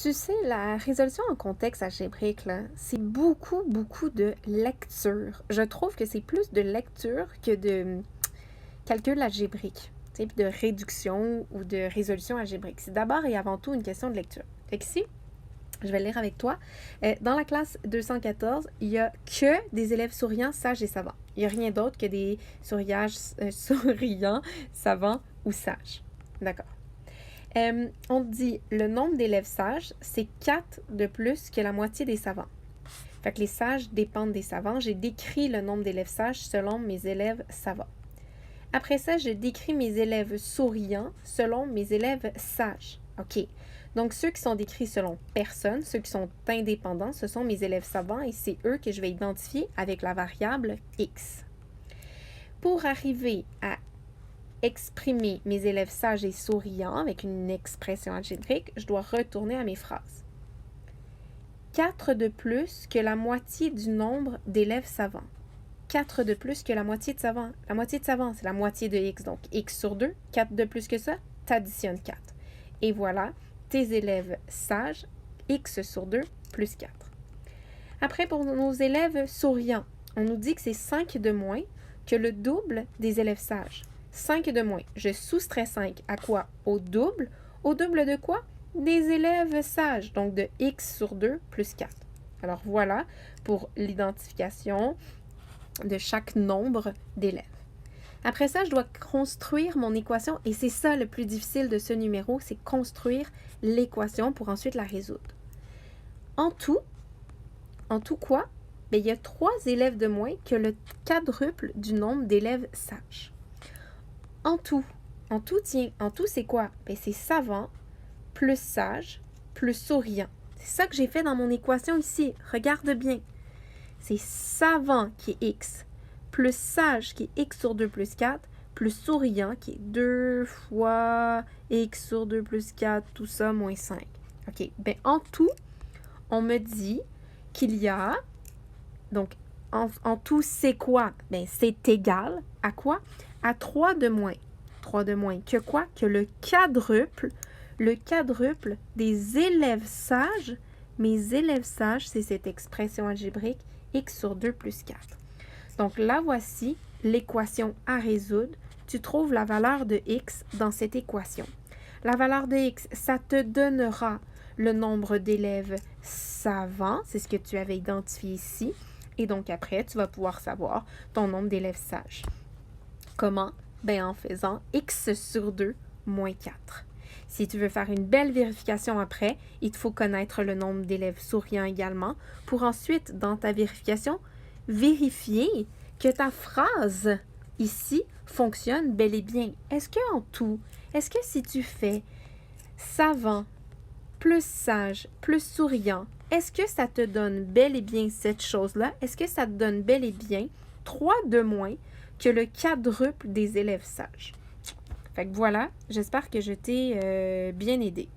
Tu sais, la résolution en contexte algébrique, là, c'est beaucoup, beaucoup de lecture. Je trouve que c'est plus de lecture que de calcul algébrique, tu sais, puis de réduction ou de résolution algébrique. C'est d'abord et avant tout une question de lecture. Fait qu'ici, je vais le lire avec toi. Dans la classe 214, il n'y a que des élèves souriants, sages et savants. Il n'y a rien d'autre que des souriants, savants ou sages. D'accord. On dit le nombre d'élèves sages, c'est 4 de plus que la moitié des savants. Fait que les sages dépendent des savants. J'ai décrit le nombre d'élèves sages selon mes élèves savants. Après ça, je décris mes élèves souriants selon mes élèves sages. OK. Donc, ceux qui sont décrits selon personne, ceux qui sont indépendants, ce sont mes élèves savants et c'est eux que je vais identifier avec la variable X. Pour arriver à exprimer mes élèves sages et souriants avec une expression algébrique, je dois retourner à mes phrases. 4 de plus que la moitié du nombre d'élèves savants. 4 de plus que la moitié de savants. La moitié de savants, c'est la moitié de x, donc x sur 2. 4 de plus que ça, t'additionnes 4. Et voilà, tes élèves sages, x sur 2 plus 4. Après, pour nos élèves souriants, on nous dit que c'est 5 de moins que le double des élèves sages. 5 de moins. Je soustrais 5 à quoi? Au double. Au double de quoi? Des élèves sages, donc de x sur 2 plus 4. Alors voilà pour l'identification de chaque nombre d'élèves. Après ça, je dois construire mon équation et c'est ça le plus difficile de ce numéro, c'est construire l'équation pour ensuite la résoudre. En tout quoi? Bien, il y a 3 élèves de moins que le quadruple du nombre d'élèves sages. En tout, c'est quoi? Bien, c'est savant plus sage plus souriant. C'est ça que j'ai fait dans mon équation ici. Regarde bien. C'est savant qui est x, plus sage qui est x sur 2 plus 4, plus souriant qui est 2 fois x sur 2 plus 4, tout ça, moins 5. OK. Bien, en tout, on me dit qu'il y a, donc, en tout, c'est quoi? Bien, c'est égal à quoi? À 3 de moins. 3 de moins que quoi? Que le quadruple des élèves sages. Mes élèves sages, c'est cette expression algébrique x sur 2 plus 4. Donc là, voici l'équation à résoudre. Tu trouves la valeur de x dans cette équation. La valeur de x, ça te donnera le nombre d'élèves savants, c'est ce que tu avais identifié ici. Et donc après, tu vas pouvoir savoir ton nombre d'élèves sages. Comment? Ben en faisant x sur 2 moins 4. Si tu veux faire une belle vérification après, il te faut connaître le nombre d'élèves souriants également pour ensuite, dans ta vérification, vérifier que ta phrase ici fonctionne bel et bien. Est-ce que si tu fais savant plus sage plus souriant, est-ce que ça te donne bel et bien cette chose-là? Est-ce que ça te donne bel et bien 3 de moins que le quadruple des élèves sages? Fait que voilà, j'espère que je t'ai bien aidé.